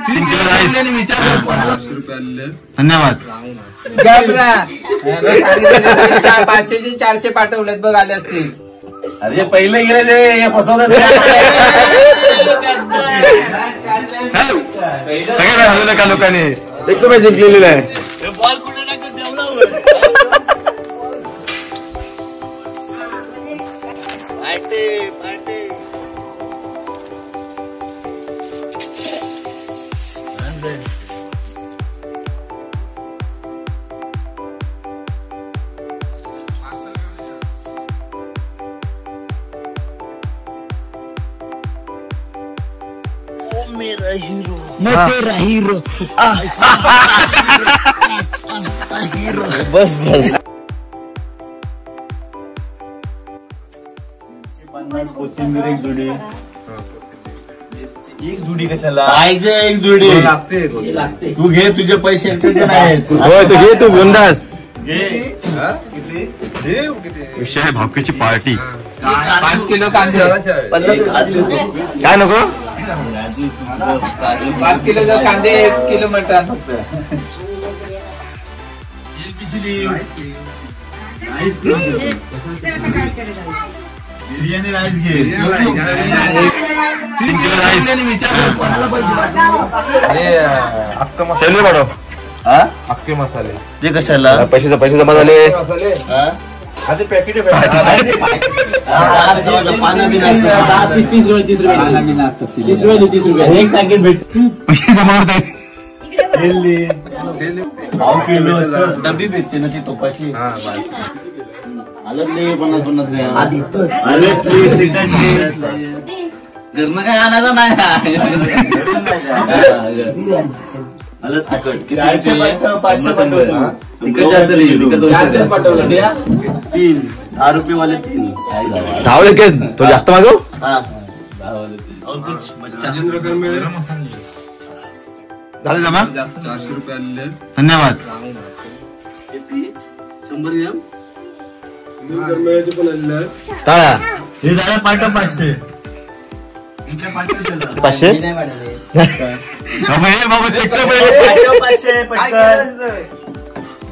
3 kilo rice 500 रुपये. धन्यवाद. 500चे 400 पाठवलेत बघ आले असतील. अरे पहिले गेले ते फसवतात. सगळे हरवलं का लोकांनी. एक तो जिंकलेला आहे. बॉल कुठे टाकत देवला मेरा हीरो मेरा हीरो हीरो. बस 50 कोथिंबीर एक जुडी. एक जुडी कशाला पाहिजे. एक जुडी लागते. तू घे तुझे पैसे नाहीत. होय तू घे. तू गोंदास घे. विषय आहे भावकीची पार्टी. 5 किलो कांदे. काय नको. 5 किलो कांदे 1 किलो मटण फक्त. बिर्याणी राईस घे. 3 किलो राईस. शेलवे पाठव. अख्खे मसाले. ते कशाला पैसे जमा झाले. पॅकेट एक पॅकेट भेट. पैसे जमा होत आहेत. डबी भेटते ना ती तोपाची. आलं 50 ग्रॅम. घरनं काय आणायचं नाही. आलं तिखट. 500 तिखट जास्त पाठवलं. 3 10 रुपये वाले 3 धावले के तो जास्त मागव. और कुछ राजेंद्र कर्मे झाले जमा. 400 रुपये आलेले. धन्यवाद. 100 ग्रॅम कर्मेचे पण आलेले. टाळा. हे झालं पाठव 500. 500 बाबा चेक कर पहिले. 500 पटकन.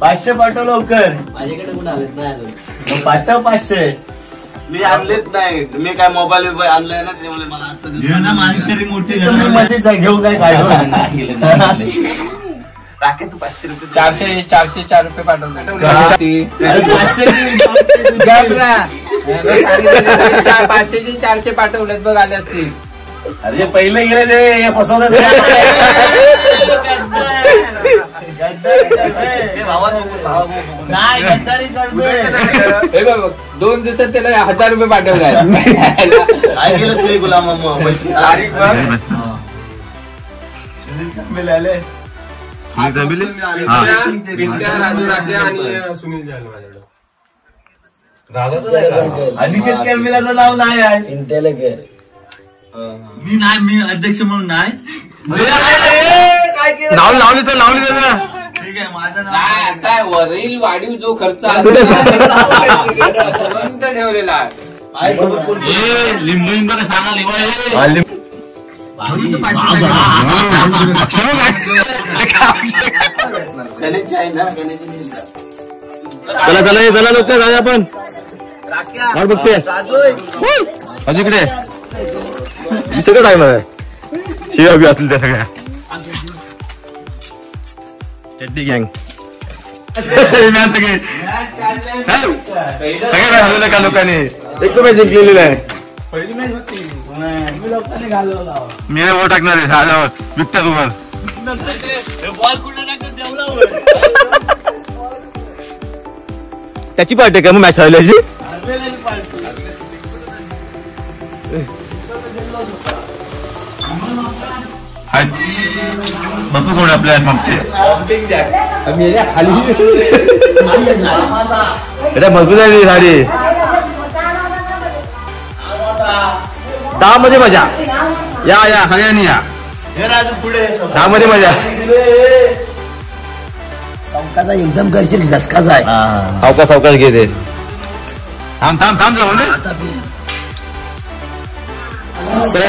500 पाठव लवकर. माझ्याकडे कुठे आलेत नाही. पाठव 500. मी आणलेत नाही. मी काय मोबाईल आणलाय ना त्यामुळे मला आता मोठी घेऊन काय टाके. तू 500 रुपये. 404 रुपये पाठवले. 500चे 400 पाठवलेत बघ आले असतील. अरे पहिले गेले ते फसवतात. हे बघ 2 दिवसात त्याला 1000 रुपये पाठवले. काय केलं श्री गुलाम सुनील आले. राजू राजे आणि सुनील झाले माझ्याकडे. अनिकेत कर्मिलाचं नाव नाही आहे. मी नाही. मी अध्यक्ष म्हणून नाही. नाव लावली तर लावली त्याला. ठीक आहे माझं नाव काय वरील वाढीव जो खर्च ठेवलेला आहे. लिंबू का सांगा लिंबा. गणेश आहे ना. चला लवकर जाऊया आपण. बघते अजिकडे सगळं टाकणार आहे. शिव्या बी असतील त्या सगळ्या. चड्डी गँग सगळे हरवलं का लोकांनी. एक तो जिंकलेला आहे. मी वो टाकणार आहे. झाल्यावर विकतात उभं. बॉल कुठे टाकत देवला. त्याची पार्टी का मग मॅच हरल्याची. बापू कोण आपल्या मजबूत आहे साडी. 10 मध्ये मजा. या सगळ्यांनी या. 10 मध्ये मजा. सावकाचा एकदम करशील घसकाचा आहे. सावकाश घेते. थांब जाऊ चला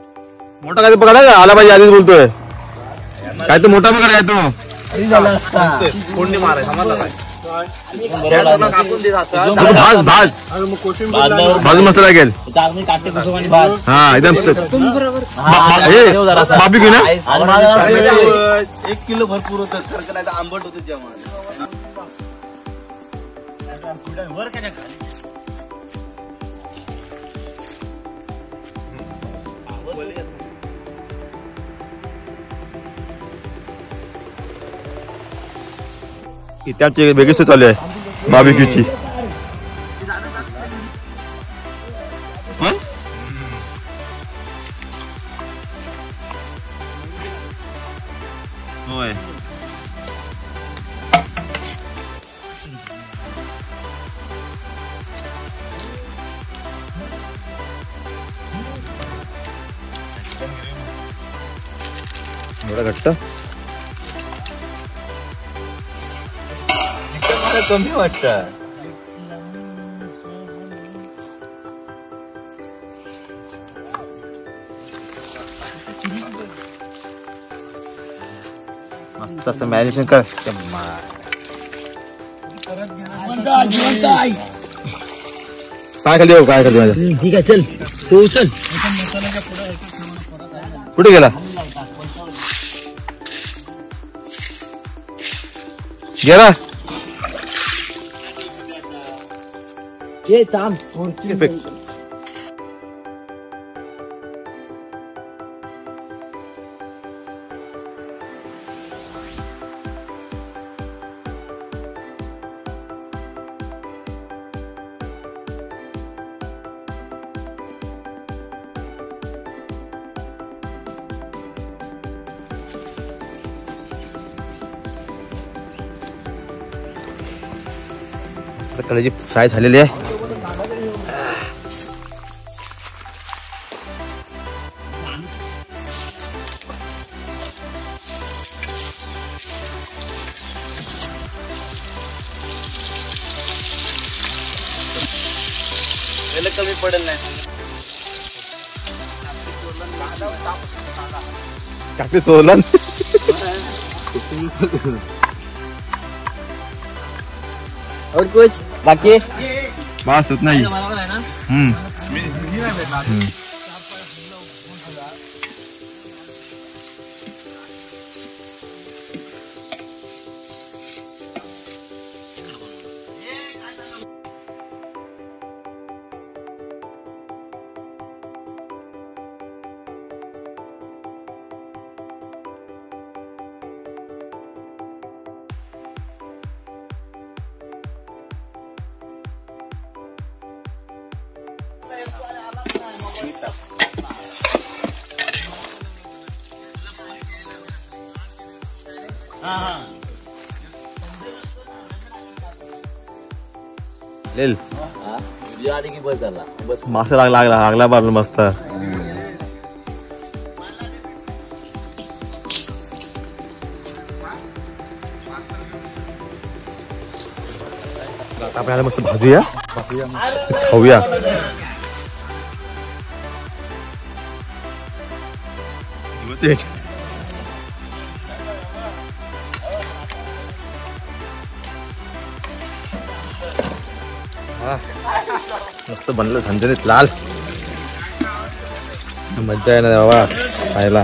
आहे मोठा काय पकडा का आला पाहिजे आधीच बोलतोय काय तो मोठा पकड काय तो कोणी माराय समजला काय भाजून मस्त लागेल हा एकदम बाबी घेऊ ना 1 किलो भरपूर होतं नाही तर आंबट होतं जेवण इथे आमची वेगळी सोय चालू आहे बार्बेक्यूची होय एवढा घट्ट कमी वाटतं मस्त असं मॅरिनेशन कर काय खाली येऊ काय खाली माझ्या ठीक आहे चल तू उचल कुठे गेला गेला ये थांब कलेजी फ्राय झालेली आहे कमी पडेल नाही टाकले चोरलं और कुछ बाकी बस होत नाही लेल मासा लागला बाबा मस्त आपल्याला मस्त भाजूया खाऊया मस्त बनलं झणझणीत लाल मज्जा आहे ना बाबा खायला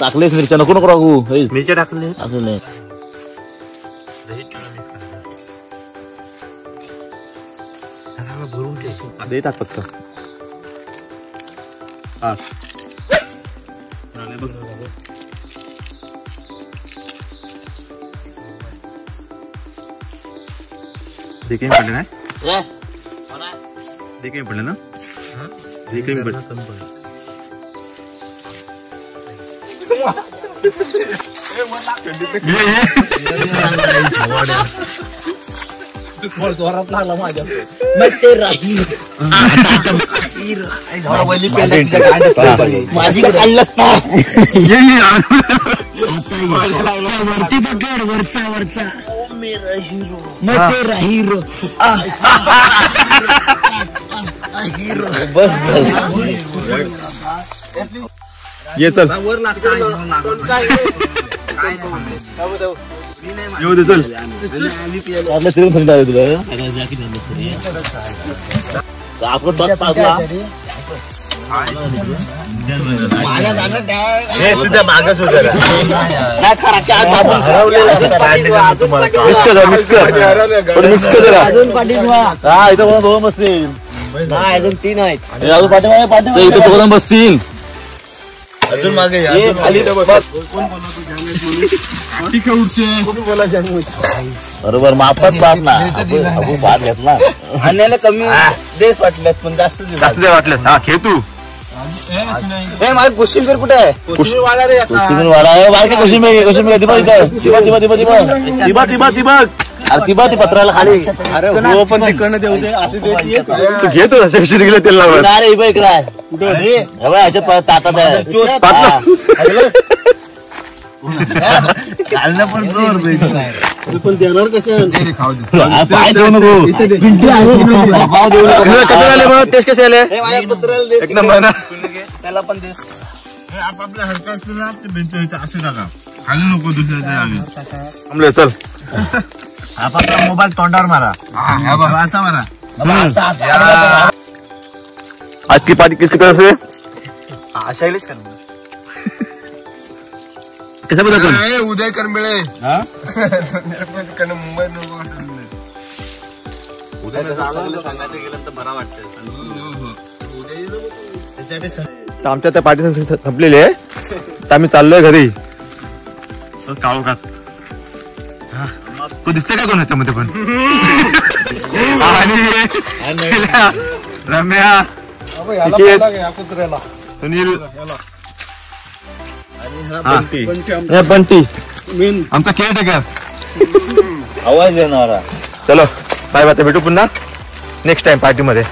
टाकलेस मिरच्या नको नको राहू मिरच्या टाकले असं दे टाक फक्त देखील पडले ना देखील पडले ना देखील पडले जोरात लागला माझ्या मग ते राहील माझी काढलंच ना वरती पकड वरचा वरचा मेरा हिरो मग तेरा हिरो हिरो बस बस ये चल येऊ दे चल आपल्या तिरून थंड आहे तुला आपण बस पाजला हे सुद्धा मागच होत मिक्स कर जरा हा इथं दोन बसतील अजून 3 आहेत अजून पाठी इथं दोघं बसतील अजून मागे बरोबर मापात पाहत ना आपण भात घेतला आणल्याला कमी देश वाटल्यात पण जास्त जास्त वाटल्यास हा खेळ तू माझं कोशिंबीर कुठे आहे कोशिंबीर वाडा आहे बारके कोशिंबीर दिबा ती पत्राला खाली अरे हो पण तिकडनं देऊ दे असे देते तू घेतो अशा विषयी गेलं तेल लावत अरे इबा इकडे आहे ह्याच्यात ताटात आहे घालणं पण जोर पण देणार कसं पाय देऊ नको कसे झाले मग टेस्ट कसे आले एक नंबर ना त्याला पण दे आपल्या हलका असतं ना ते भिंत असं टाका खाली नको दुसऱ्याच्या थांबलोय चल आपला मोबाईल तोंडावर मारा असा मारा आज की पार्टी किसकी तरफ से शैलेश कर कैसे पता चल उदय कर मिळे मुंबई सांगायचं गेलं तर बरा वाटतं तर आमच्या त्या पार्टी संपलेली आहे तर आम्ही चाललोय घरी काळू का तू दिसते का कोण ह्याच्यामध्ये पण रम्या सुनील बंटी आमचा केअरटेकर आवाज देणारा चलो बाय बाय भेटू पुन्हा नेक्स्ट टाइम पार्टी मध्ये